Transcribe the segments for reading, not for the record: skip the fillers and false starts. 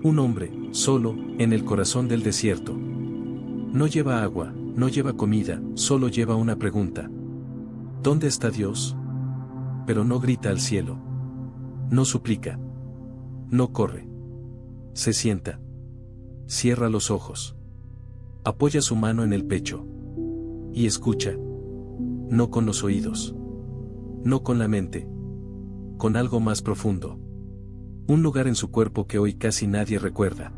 Un hombre, solo, en el corazón del desierto. No lleva agua, no lleva comida, solo lleva una pregunta. ¿Dónde está Dios? Pero no grita al cielo. No suplica. No corre. Se sienta. Cierra los ojos. Apoya su mano en el pecho. Y escucha. No con los oídos. No con la mente. Con algo más profundo. Un lugar en su cuerpo que hoy casi nadie recuerda.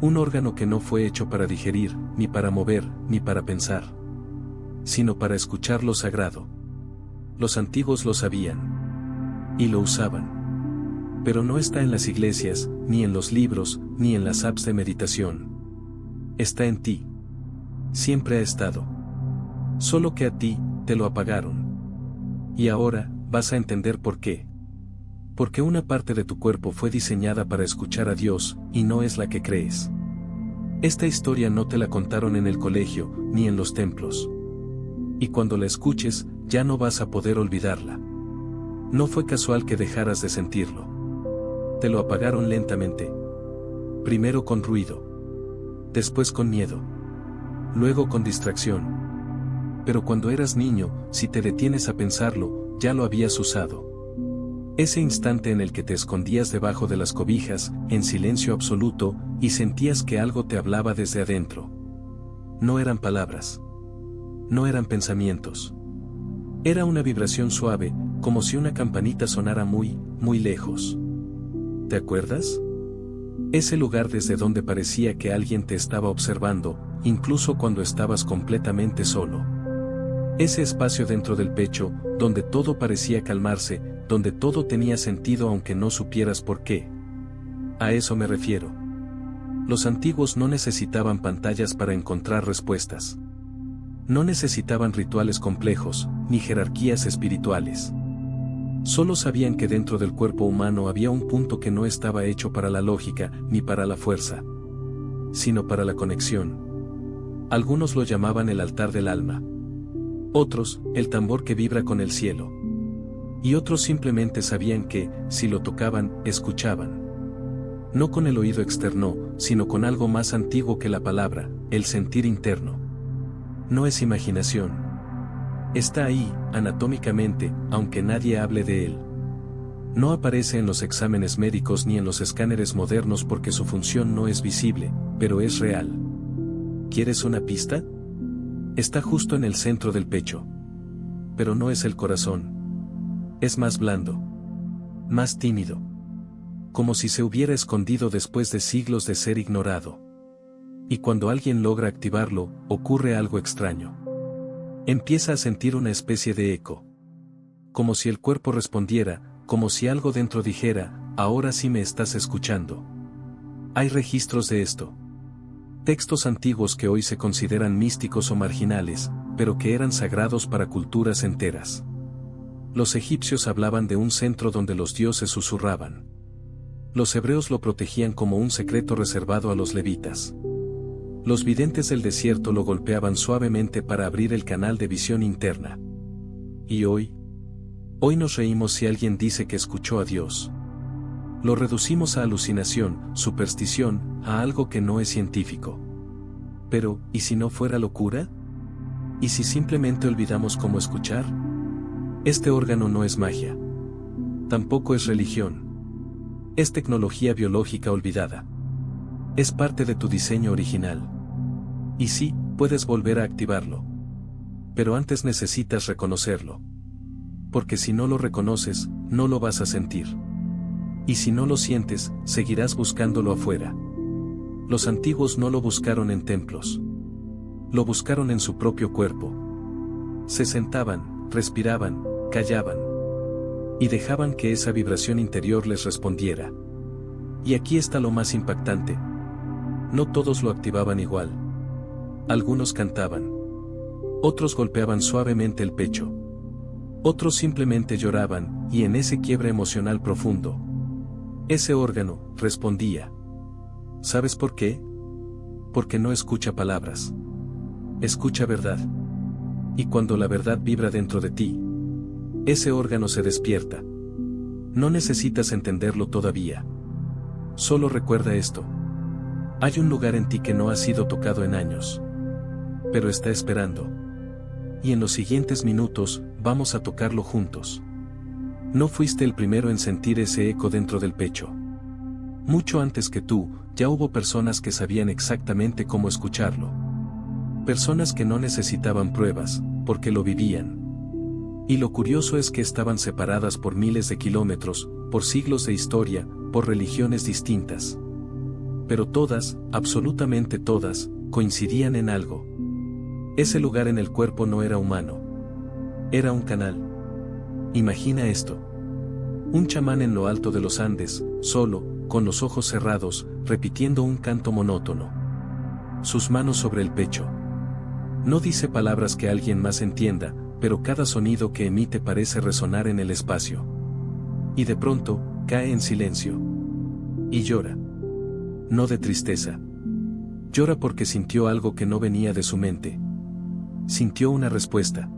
Un órgano que no fue hecho para digerir, ni para mover, ni para pensar. Sino para escuchar lo sagrado. Los antiguos lo sabían. Y lo usaban. Pero no está en las iglesias, ni en los libros, ni en las apps de meditación. Está en ti. Siempre ha estado. Solo que a ti, te lo apagaron. Y ahora, vas a entender por qué. Porque una parte de tu cuerpo fue diseñada para escuchar a Dios, y no es la que crees. Esta historia no te la contaron en el colegio, ni en los templos. Y cuando la escuches, ya no vas a poder olvidarla. No fue casual que dejaras de sentirlo. Te lo apagaron lentamente. Primero con ruido. Después con miedo. Luego con distracción. Pero cuando eras niño, si te detienes a pensarlo, ya lo habías usado. Ese instante en el que te escondías debajo de las cobijas, en silencio absoluto, y sentías que algo te hablaba desde adentro. No eran palabras. No eran pensamientos. Era una vibración suave, como si una campanita sonara muy, muy lejos. ¿Te acuerdas? Ese lugar desde donde parecía que alguien te estaba observando, incluso cuando estabas completamente solo. Ese espacio dentro del pecho, donde todo parecía calmarse, donde todo tenía sentido aunque no supieras por qué. A eso me refiero. Los antiguos no necesitaban pantallas para encontrar respuestas. No necesitaban rituales complejos, ni jerarquías espirituales. Solo sabían que dentro del cuerpo humano había un punto que no estaba hecho para la lógica, ni para la fuerza, sino para la conexión. Algunos lo llamaban el altar del alma. Otros, el tambor que vibra con el cielo. Y otros simplemente sabían que, si lo tocaban, escuchaban. No con el oído externo, sino con algo más antiguo que la palabra, el sentir interno. No es imaginación. Está ahí, anatómicamente, aunque nadie hable de él. No aparece en los exámenes médicos ni en los escáneres modernos porque su función no es visible, pero es real. ¿Quieres una pista? Está justo en el centro del pecho. Pero no es el corazón. Es más blando. Más tímido. Como si se hubiera escondido después de siglos de ser ignorado. Y cuando alguien logra activarlo, ocurre algo extraño. Empieza a sentir una especie de eco. Como si el cuerpo respondiera, como si algo dentro dijera, ahora sí me estás escuchando. Hay registros de esto. Textos antiguos que hoy se consideran místicos o marginales, pero que eran sagrados para culturas enteras. Los egipcios hablaban de un centro donde los dioses susurraban. Los hebreos lo protegían como un secreto reservado a los levitas. Los videntes del desierto lo golpeaban suavemente para abrir el canal de visión interna. ¿Y hoy? Hoy nos reímos si alguien dice que escuchó a Dios. Lo reducimos a alucinación, superstición, a algo que no es científico. Pero, ¿y si no fuera locura? ¿Y si simplemente olvidamos cómo escuchar? Este órgano no es magia. Tampoco es religión. Es tecnología biológica olvidada. Es parte de tu diseño original. Y sí, puedes volver a activarlo. Pero antes necesitas reconocerlo. Porque si no lo reconoces, no lo vas a sentir. Y si no lo sientes, seguirás buscándolo afuera. Los antiguos no lo buscaron en templos. Lo buscaron en su propio cuerpo. Se sentaban, respiraban, callaban. Y dejaban que esa vibración interior les respondiera. Y aquí está lo más impactante. No todos lo activaban igual. Algunos cantaban. Otros golpeaban suavemente el pecho. Otros simplemente lloraban, y en ese quiebre emocional profundo, ese órgano respondía. ¿Sabes por qué? Porque no escucha palabras. Escucha verdad. Y cuando la verdad vibra dentro de ti, ese órgano se despierta. No necesitas entenderlo todavía. Solo recuerda esto. Hay un lugar en ti que no ha sido tocado en años. Pero está esperando. Y en los siguientes minutos, vamos a tocarlo juntos. No fuiste el primero en sentir ese eco dentro del pecho. Mucho antes que tú, ya hubo personas que sabían exactamente cómo escucharlo. Personas que no necesitaban pruebas, porque lo vivían. Y lo curioso es que estaban separadas por miles de kilómetros, por siglos de historia, por religiones distintas. Pero todas, absolutamente todas, coincidían en algo. Ese lugar en el cuerpo no era humano. Era un canal. Imagina esto. Un chamán en lo alto de los Andes, solo, con los ojos cerrados, repitiendo un canto monótono. Sus manos sobre el pecho. No dice palabras que alguien más entienda, pero cada sonido que emite parece resonar en el espacio. Y de pronto, cae en silencio. Y llora. No de tristeza. Llora porque sintió algo que no venía de su mente. Sintió una respuesta.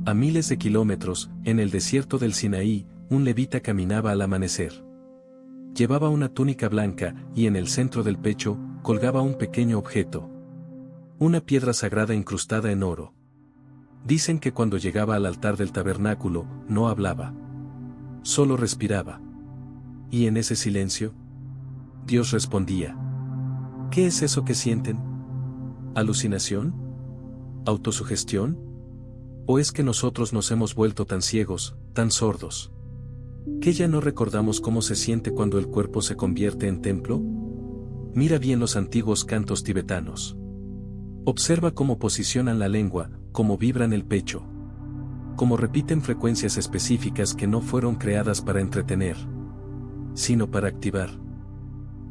A miles de kilómetros, en el desierto del Sinaí, un levita caminaba al amanecer. Llevaba una túnica blanca, y en el centro del pecho, colgaba un pequeño objeto. Una piedra sagrada incrustada en oro. Dicen que cuando llegaba al altar del tabernáculo, no hablaba. Solo respiraba. Y en ese silencio, Dios respondía. ¿Qué es eso que sienten? ¿Alucinación? ¿Autosugestión? ¿O es que nosotros nos hemos vuelto tan ciegos, tan sordos, que ya no recordamos cómo se siente cuando el cuerpo se convierte en templo? Mira bien los antiguos cantos tibetanos. Observa cómo posicionan la lengua, cómo vibran el pecho. Cómo repiten frecuencias específicas que no fueron creadas para entretener, sino para activar.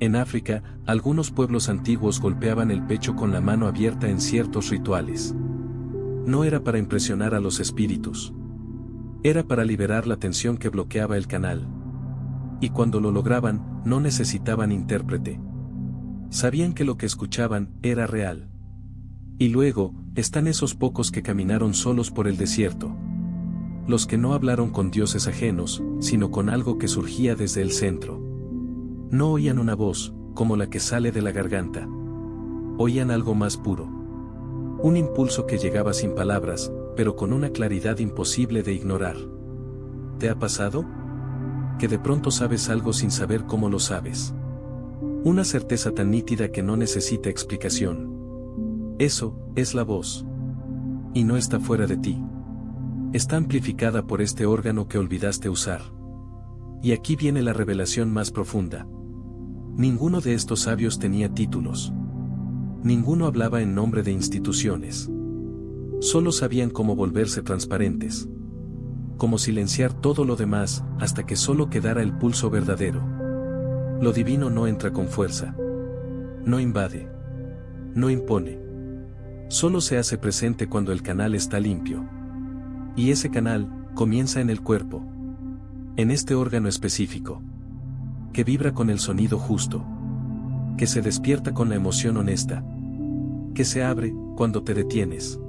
En África, algunos pueblos antiguos golpeaban el pecho con la mano abierta en ciertos rituales. No era para impresionar a los espíritus. Era para liberar la tensión que bloqueaba el canal. Y cuando lo lograban, no necesitaban intérprete. Sabían que lo que escuchaban era real. Y luego, están esos pocos que caminaron solos por el desierto. Los que no hablaron con dioses ajenos, sino con algo que surgía desde el centro. No oían una voz, como la que sale de la garganta. Oían algo más puro. Un impulso que llegaba sin palabras, pero con una claridad imposible de ignorar. ¿Te ha pasado? Que de pronto sabes algo sin saber cómo lo sabes. Una certeza tan nítida que no necesita explicación. Eso es la voz. Y no está fuera de ti. Está amplificada por este órgano que olvidaste usar. Y aquí viene la revelación más profunda. Ninguno de estos sabios tenía títulos. Ninguno hablaba en nombre de instituciones. Solo sabían cómo volverse transparentes. Cómo silenciar todo lo demás, hasta que solo quedara el pulso verdadero. Lo divino no entra con fuerza. No invade. No impone. Solo se hace presente cuando el canal está limpio. Y ese canal comienza en el cuerpo. En este órgano específico. Que vibra con el sonido justo. Que se despierta con la emoción honesta. Que se abre cuando te detienes.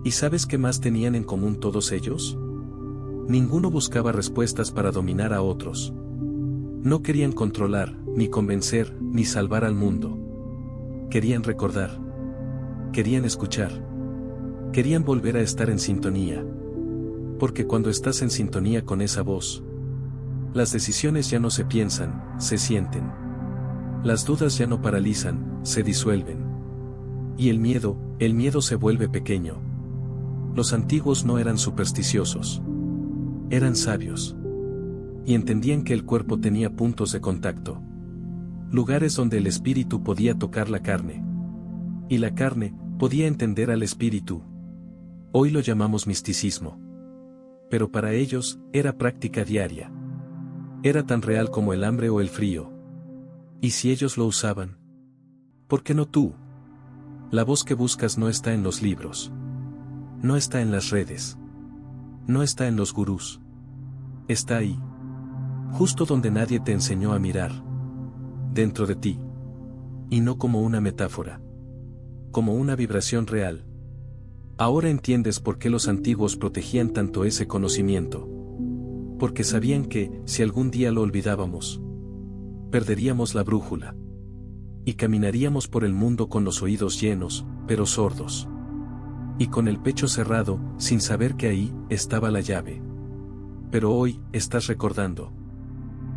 ¿Y sabes qué más tenían en común todos ellos? Ninguno buscaba respuestas para dominar a otros. No querían controlar, ni convencer, ni salvar al mundo. Querían recordar. Querían escuchar. Querían volver a estar en sintonía. Porque cuando estás en sintonía con esa voz, las decisiones ya no se piensan, se sienten. Las dudas ya no paralizan, se disuelven. Y el miedo se vuelve pequeño. Los antiguos no eran supersticiosos. Eran sabios. Y entendían que el cuerpo tenía puntos de contacto. Lugares donde el espíritu podía tocar la carne. Y la carne podía entender al espíritu. Hoy lo llamamos misticismo. Pero para ellos, era práctica diaria. Era tan real como el hambre o el frío. ¿Y si ellos lo usaban? ¿Por qué no tú? La voz que buscas no está en los libros. No está en las redes. No está en los gurús. Está ahí. Justo donde nadie te enseñó a mirar. Dentro de ti. Y no como una metáfora. Como una vibración real. Ahora entiendes por qué los antiguos protegían tanto ese conocimiento. Porque sabían que, si algún día lo olvidábamos, perderíamos la brújula. Y caminaríamos por el mundo con los oídos llenos, pero sordos. Y con el pecho cerrado, sin saber que ahí estaba la llave. Pero hoy estás recordando.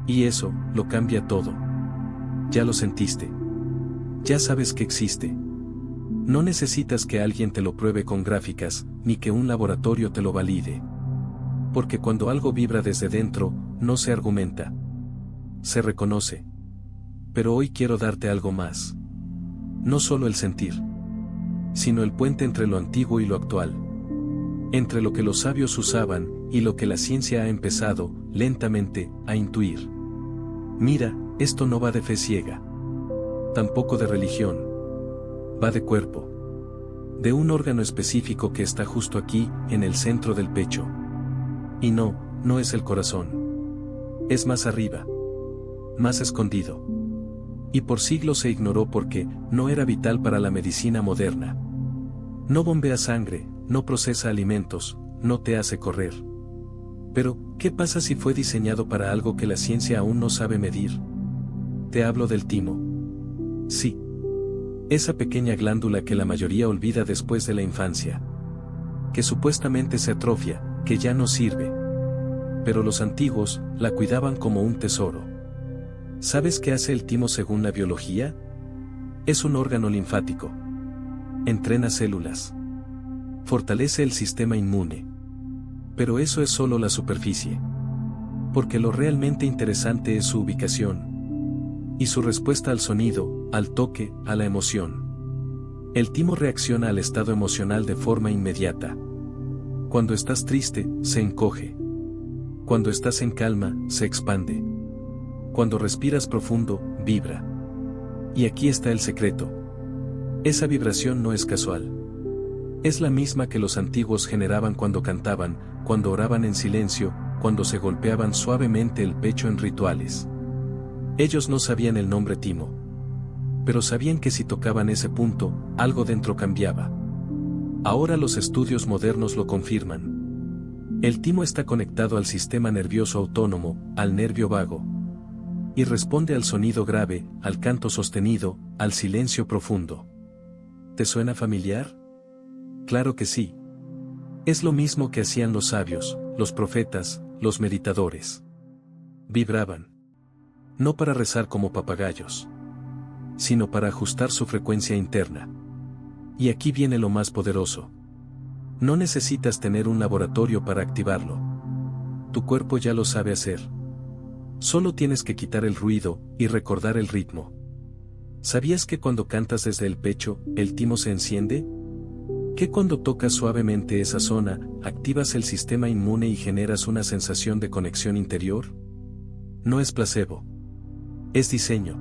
Y eso lo cambia todo. Ya lo sentiste. Ya sabes que existe. No necesitas que alguien te lo pruebe con gráficas, ni que un laboratorio te lo valide. Porque cuando algo vibra desde dentro, no se argumenta. Se reconoce. Pero hoy quiero darte algo más. No solo el sentir, sino el puente entre lo antiguo y lo actual. Entre lo que los sabios usaban, y lo que la ciencia ha empezado, lentamente, a intuir. Mira, esto no va de fe ciega. Tampoco de religión. Va de cuerpo. De un órgano específico que está justo aquí, en el centro del pecho. Y no es el corazón. Es más arriba. Más escondido. Y por siglos se ignoró porque no era vital para la medicina moderna. No bombea sangre, no procesa alimentos, no te hace correr. Pero, ¿qué pasa si fue diseñado para algo que la ciencia aún no sabe medir? Te hablo del timo. Sí. Esa pequeña glándula que la mayoría olvida después de la infancia. Que supuestamente se atrofia, que ya no sirve. Pero los antiguos la cuidaban como un tesoro. ¿Sabes qué hace el timo según la biología? Es un órgano linfático. Entrena células. Fortalece el sistema inmune. Pero eso es solo la superficie. Porque lo realmente interesante es su ubicación. Y su respuesta al sonido, al toque, a la emoción. El timo reacciona al estado emocional de forma inmediata. Cuando estás triste, se encoge. Cuando estás en calma, se expande. Cuando respiras profundo, vibra. Y aquí está el secreto. Esa vibración no es casual. Es la misma que los antiguos generaban cuando cantaban, cuando oraban en silencio, cuando se golpeaban suavemente el pecho en rituales. Ellos no sabían el nombre timo. Pero sabían que si tocaban ese punto, algo dentro cambiaba. Ahora los estudios modernos lo confirman. El timo está conectado al sistema nervioso autónomo, al nervio vago. Y responde al sonido grave, al canto sostenido, al silencio profundo. ¿Te suena familiar? Claro que sí. Es lo mismo que hacían los sabios, los profetas, los meditadores. Vibraban. No para rezar como papagayos, sino para ajustar su frecuencia interna. Y aquí viene lo más poderoso. No necesitas tener un laboratorio para activarlo. Tu cuerpo ya lo sabe hacer. Solo tienes que quitar el ruido y recordar el ritmo. ¿Sabías que cuando cantas desde el pecho, el timo se enciende? ¿Que cuando tocas suavemente esa zona, activas el sistema inmune y generas una sensación de conexión interior? No es placebo. Es diseño.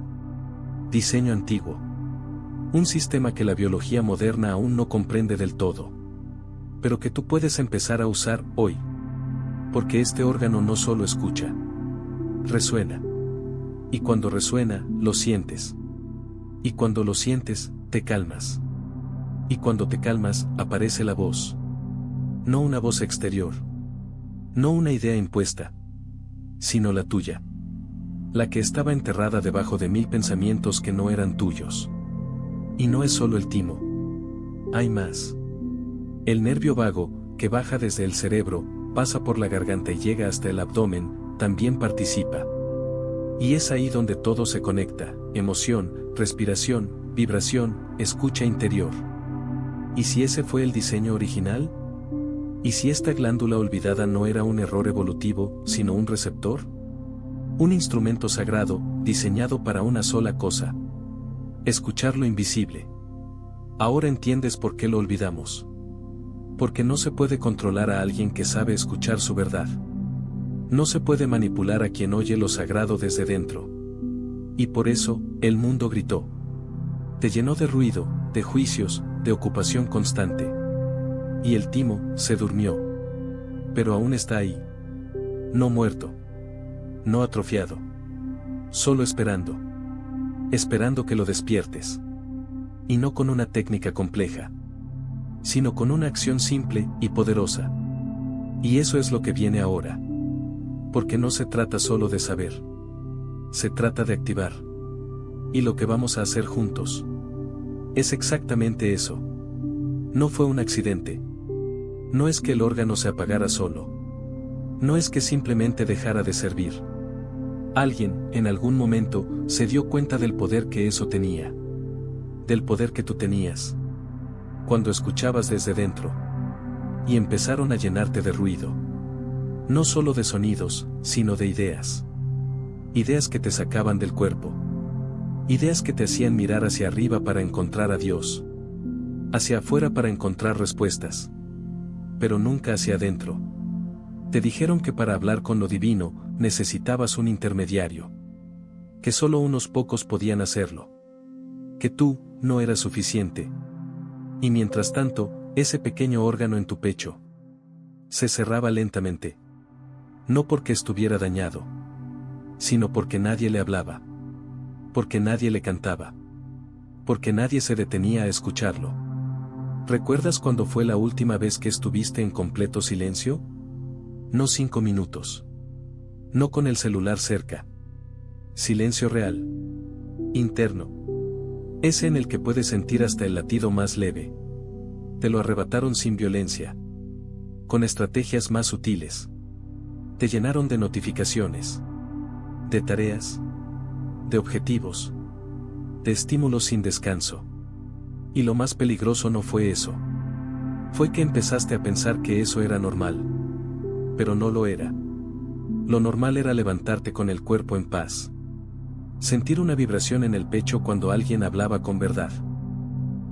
Diseño antiguo. Un sistema que la biología moderna aún no comprende del todo. Pero que tú puedes empezar a usar hoy. Porque este órgano no solo escucha. Resuena. Y cuando resuena, lo sientes. Y cuando lo sientes, te calmas. Y cuando te calmas, aparece la voz. No una voz exterior. No una idea impuesta. Sino la tuya. La que estaba enterrada debajo de 1000 pensamientos que no eran tuyos. Y no es solo el timo. Hay más. El nervio vago, que baja desde el cerebro, pasa por la garganta y llega hasta el abdomen, también participa. Y es ahí donde todo se conecta: emoción, respiración, vibración, escucha interior. ¿Y si ese fue el diseño original? ¿Y si esta glándula olvidada no era un error evolutivo, sino un receptor? Un instrumento sagrado, diseñado para una sola cosa: escuchar lo invisible. Ahora entiendes por qué lo olvidamos. Porque no se puede controlar a alguien que sabe escuchar su verdad. No se puede manipular a quien oye lo sagrado desde dentro. Y por eso, el mundo gritó. Te llenó de ruido, de juicios, de ocupación constante. Y el timo se durmió. Pero aún está ahí. No muerto. No atrofiado. Solo esperando. Esperando que lo despiertes. Y no con una técnica compleja, sino con una acción simple y poderosa. Y eso es lo que viene ahora. Porque no se trata solo de saber, se trata de activar. Y lo que vamos a hacer juntos es exactamente eso. No fue un accidente. No es que el órgano se apagara solo. No es que simplemente dejara de servir. Alguien, en algún momento, se dio cuenta del poder que eso tenía. Del poder que tú tenías. Cuando escuchabas desde dentro. Y empezaron a llenarte de ruido. No solo de sonidos, sino de ideas. Ideas que te sacaban del cuerpo. Ideas que te hacían mirar hacia arriba para encontrar a Dios. Hacia afuera para encontrar respuestas. Pero nunca hacia adentro. Te dijeron que para hablar con lo divino, necesitabas un intermediario. Que solo unos pocos podían hacerlo. Que tú, no eras suficiente. Y mientras tanto, ese pequeño órgano en tu pecho se cerraba lentamente. No porque estuviera dañado, sino porque nadie le hablaba. Porque nadie le cantaba. Porque nadie se detenía a escucharlo. ¿Recuerdas cuándo fue la última vez que estuviste en completo silencio? No 5 minutos. No con el celular cerca. Silencio real. Interno. Ese en el que puedes sentir hasta el latido más leve. Te lo arrebataron sin violencia. Con estrategias más sutiles. Te llenaron de notificaciones. De tareas. De objetivos. De estímulos sin descanso. Y lo más peligroso no fue eso. Fue que empezaste a pensar que eso era normal. Pero no lo era. Lo normal era levantarte con el cuerpo en paz. Sentir una vibración en el pecho cuando alguien hablaba con verdad.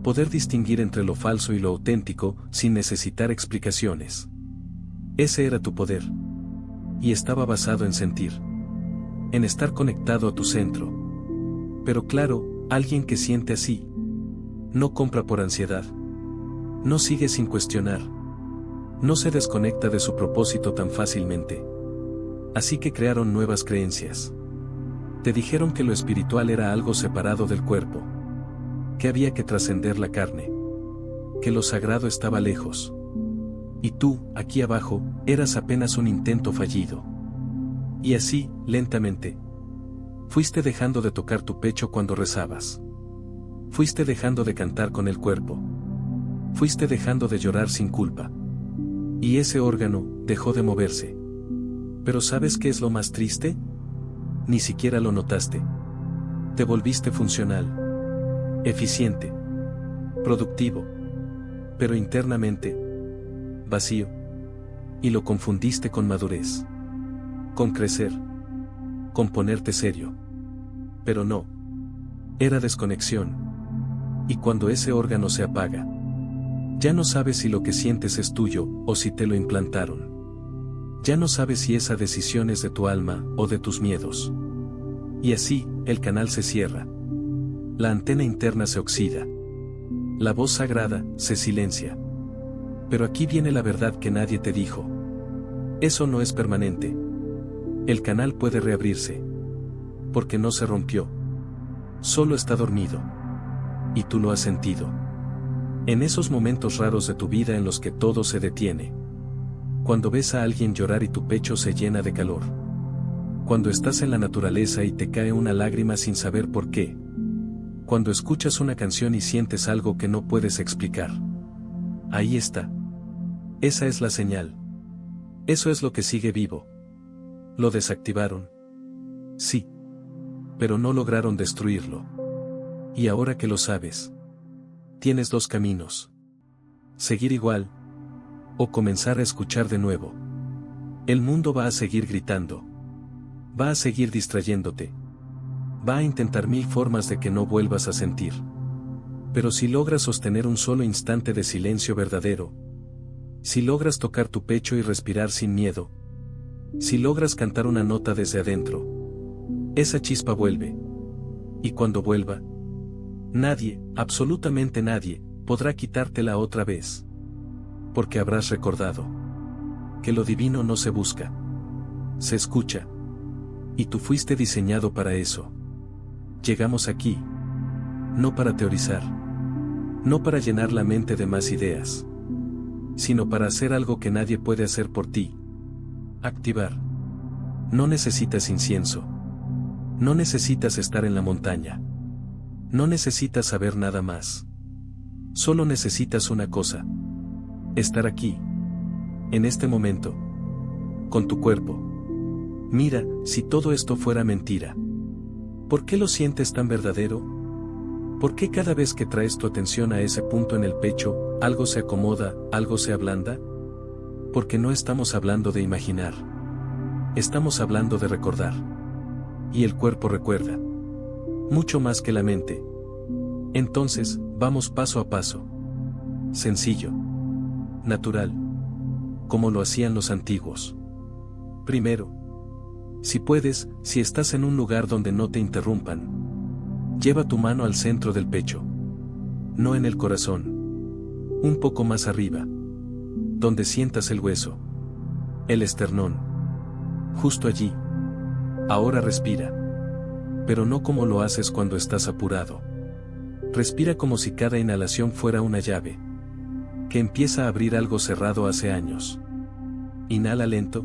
Poder distinguir entre lo falso y lo auténtico sin necesitar explicaciones. Ese era tu poder. Y estaba basado en sentir. En estar conectado a tu centro. Pero claro, alguien que siente así. No compra por ansiedad. No sigue sin cuestionar. No se desconecta de su propósito tan fácilmente. Así que crearon nuevas creencias. Te dijeron que lo espiritual era algo separado del cuerpo. Que había que trascender la carne. Que lo sagrado estaba lejos. Y tú, aquí abajo, eras apenas un intento fallido. Y así, lentamente, fuiste dejando de tocar tu pecho cuando rezabas. Fuiste dejando de cantar con el cuerpo. Fuiste dejando de llorar sin culpa. Y ese órgano dejó de moverse. Pero ¿sabes qué es lo más triste? Ni siquiera lo notaste. Te volviste funcional. Eficiente. Productivo. Pero internamente, vacío. Y lo confundiste con madurez. Con crecer. Con ponerte serio. Pero no. Era desconexión. Y cuando ese órgano se apaga, ya no sabes si lo que sientes es tuyo o si te lo implantaron. Ya no sabes si esa decisión es de tu alma o de tus miedos. Y así, el canal se cierra. La antena interna se oxida. La voz sagrada se silencia. Pero aquí viene la verdad que nadie te dijo. Eso no es permanente. El canal puede reabrirse. Porque no se rompió. Solo está dormido. Y tú lo has sentido. En esos momentos raros de tu vida en los que todo se detiene. Cuando ves a alguien llorar y tu pecho se llena de calor. Cuando estás en la naturaleza y te cae una lágrima sin saber por qué. Cuando escuchas una canción y sientes algo que no puedes explicar. Ahí está. Esa es la señal. Eso es lo que sigue vivo. ¿Lo desactivaron? Sí. Pero no lograron destruirlo. Y ahora que lo sabes, tienes 2 caminos. Seguir igual. O comenzar a escuchar de nuevo. El mundo va a seguir gritando. Va a seguir distrayéndote. Va a intentar 1000 formas de que no vuelvas a sentir. Pero si logras sostener un solo instante de silencio verdadero. Si logras tocar tu pecho y respirar sin miedo. Si logras cantar una nota desde adentro. Esa chispa vuelve. Y cuando vuelva, nadie, absolutamente nadie, podrá quitártela otra vez. Porque habrás recordado que lo divino no se busca. Se escucha. Y tú fuiste diseñado para eso. Llegamos aquí. No para teorizar. No para llenar la mente de más ideas. Sino para hacer algo que nadie puede hacer por ti. Activar. No necesitas incienso. No necesitas estar en la montaña. No necesitas saber nada más. Solo necesitas una cosa. Estar aquí. En este momento. Con tu cuerpo. Mira, si todo esto fuera mentira. ¿Por qué lo sientes tan verdadero? ¿Por qué cada vez que traes tu atención a ese punto en el pecho, algo se acomoda, algo se ablanda? Porque no estamos hablando de imaginar. Estamos hablando de recordar. Y el cuerpo recuerda. Mucho más que la mente. Entonces, vamos paso a paso. Sencillo. Natural. Como lo hacían los antiguos. Primero. Si puedes, si estás en un lugar donde no te interrumpan. Lleva tu mano al centro del pecho. No en el corazón. Un poco más arriba. Donde sientas el hueso. El esternón. Justo allí. Ahora respira. Pero no como lo haces cuando estás apurado. Respira como si cada inhalación fuera una llave. Que empieza a abrir algo cerrado hace años. Inhala lento.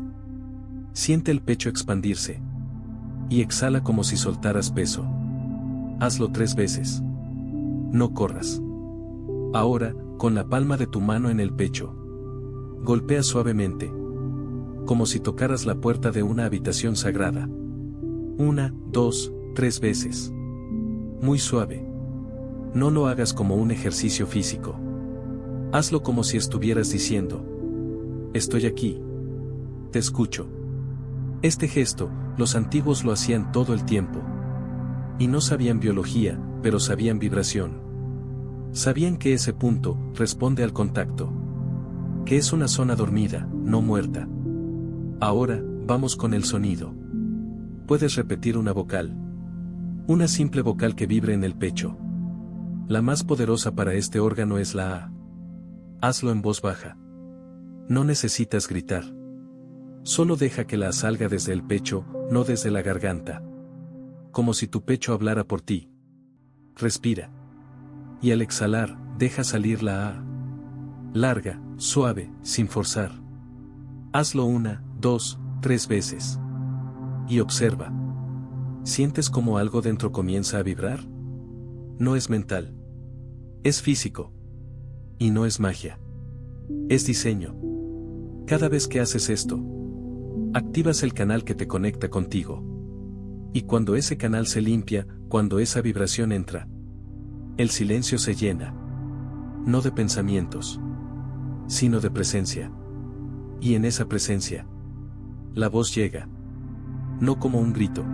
Siente el pecho expandirse. Y exhala como si soltaras peso. Hazlo 3 veces. No corras. Ahora, con la palma de tu mano en el pecho. Golpea suavemente. Como si tocaras la puerta de una habitación sagrada. 1, 2, 3 veces. Muy suave. No lo hagas como un ejercicio físico. Hazlo como si estuvieras diciendo. Estoy aquí. Te escucho. Este gesto, los antiguos lo hacían todo el tiempo. Y no sabían biología, pero sabían vibración. Sabían que ese punto responde al contacto. Que es una zona dormida, no muerta. Ahora, vamos con el sonido. Puedes repetir una vocal. Una simple vocal que vibre en el pecho. La más poderosa para este órgano es la A. Hazlo en voz baja. No necesitas gritar. Solo deja que la A salga desde el pecho, no desde la garganta. Como si tu pecho hablara por ti. Respira. Y al exhalar, deja salir la A. Larga, suave, sin forzar. Hazlo 1, 2, 3 veces. Y observa. ¿Sientes como algo dentro comienza a vibrar? No es mental. Es físico. Y no es magia. Es diseño. Cada vez que haces esto, activas el canal que te conecta contigo. Y cuando ese canal se limpia, cuando esa vibración entra, el silencio se llena. No de pensamientos, sino de presencia. Y en esa presencia, la voz llega. No como un grito.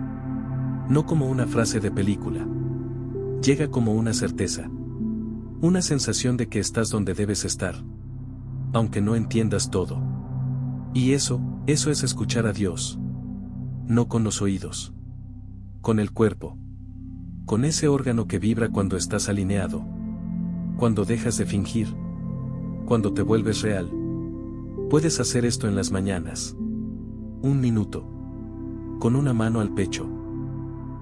No como una frase de película. Llega como una certeza. Una sensación de que estás donde debes estar. Aunque no entiendas todo. Y eso es escuchar a Dios. No con los oídos. Con el cuerpo. Con ese órgano que vibra cuando estás alineado. Cuando dejas de fingir. Cuando te vuelves real. Puedes hacer esto en las mañanas. 1 minuto. Con una mano al pecho.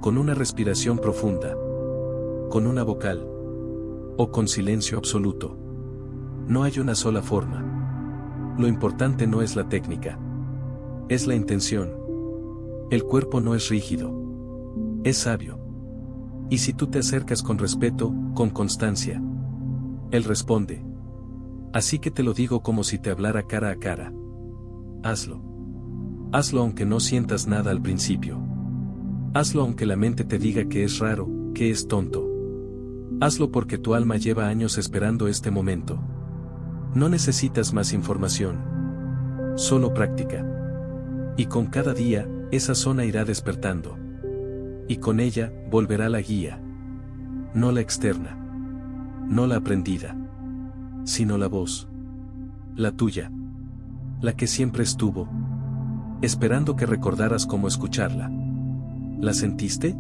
Con una respiración profunda. Con una vocal. O con silencio absoluto. No hay una sola forma. Lo importante no es la técnica. Es la intención. El cuerpo no es rígido. Es sabio. Y si tú te acercas con respeto, con constancia, él responde. Así que te lo digo como si te hablara cara a cara. Hazlo. Hazlo aunque no sientas nada al principio. Hazlo aunque la mente te diga que es raro, que es tonto. Hazlo porque tu alma lleva años esperando este momento. No necesitas más información. Solo práctica. Y con cada día, esa zona irá despertando. Y con ella, volverá la guía. No la externa. No la aprendida. Sino la voz. La tuya. La que siempre estuvo. Esperando que recordaras cómo escucharla. ¿La sentiste?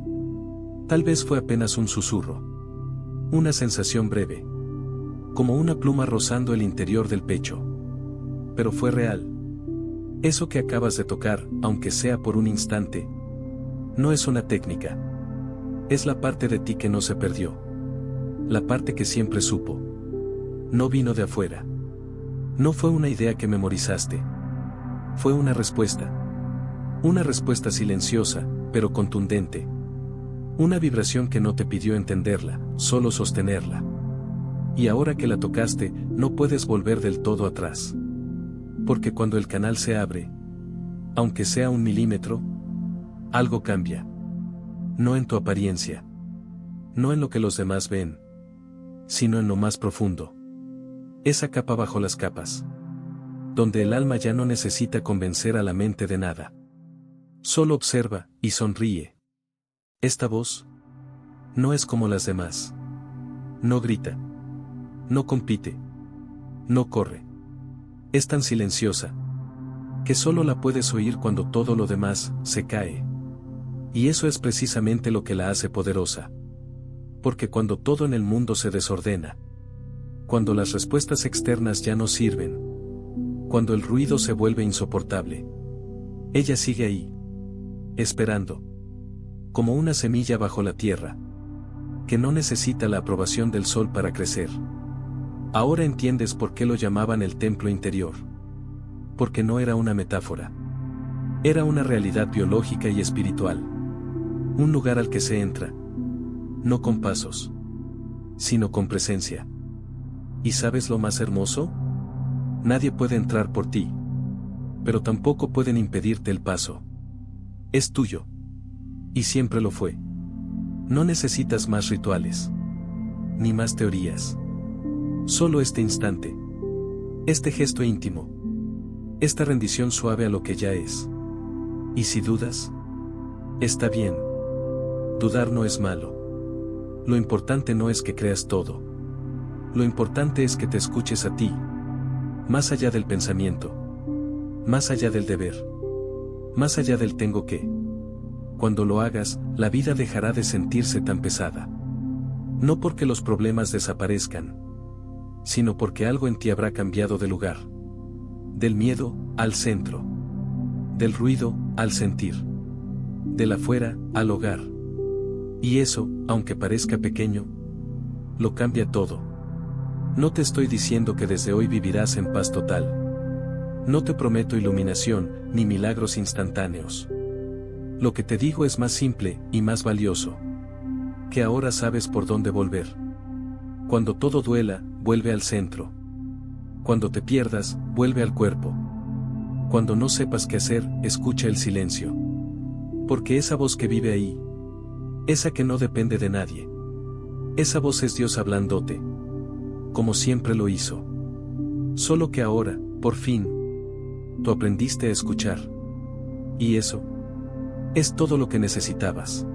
Tal vez fue apenas un susurro. Una sensación breve. Como una pluma rozando el interior del pecho. Pero fue real. Eso que acabas de tocar, aunque sea por un instante, no es una técnica. Es la parte de ti que no se perdió. La parte que siempre supo. No vino de afuera. No fue una idea que memorizaste. Fue una respuesta. Una respuesta silenciosa, pero contundente. Una vibración que no te pidió entenderla, solo sostenerla. Y ahora que la tocaste, no puedes volver del todo atrás. Porque cuando el canal se abre, aunque sea 1 milímetro, algo cambia. No en tu apariencia. No en lo que los demás ven. Sino en lo más profundo. Esa capa bajo las capas. Donde el alma ya no necesita convencer a la mente de nada. Solo observa, y sonríe. Esta voz no es como las demás. No grita. No compite. No corre. Es tan silenciosa que solo la puedes oír cuando todo lo demás se cae. Y eso es precisamente lo que la hace poderosa. Porque cuando todo en el mundo se desordena, cuando las respuestas externas ya no sirven, cuando el ruido se vuelve insoportable, ella sigue ahí, esperando, como una semilla bajo la tierra, que no necesita la aprobación del sol para crecer. Ahora entiendes por qué lo llamaban el templo interior. Porque no era una metáfora. Era una realidad biológica y espiritual. Un lugar al que se entra. No con pasos. Sino con presencia. ¿Y sabes lo más hermoso? Nadie puede entrar por ti. Pero tampoco pueden impedirte el paso. Es tuyo. Y siempre lo fue. No necesitas más rituales. Ni más teorías. Solo este instante. Este gesto íntimo. Esta rendición suave a lo que ya es. Y si dudas, está bien. Dudar no es malo. Lo importante no es que creas todo. Lo importante es que te escuches a ti. Más allá del pensamiento. Más allá del deber. Más allá del tengo que. Cuando lo hagas, la vida dejará de sentirse tan pesada. No porque los problemas desaparezcan, sino porque algo en ti habrá cambiado de lugar. Del miedo, al centro. Del ruido, al sentir. Del afuera, al hogar. Y eso, aunque parezca pequeño, lo cambia todo. No te estoy diciendo que desde hoy vivirás en paz total. No te prometo iluminación, ni milagros instantáneos. Lo que te digo es más simple, y más valioso. Que ahora sabes por dónde volver. Cuando todo duela, vuelve al centro. Cuando te pierdas, vuelve al cuerpo. Cuando no sepas qué hacer, escucha el silencio. Porque esa voz que vive ahí, esa que no depende de nadie, esa voz es Dios hablándote. Como siempre lo hizo. Solo que ahora, por fin, tú aprendiste a escuchar. Y eso es todo lo que necesitabas.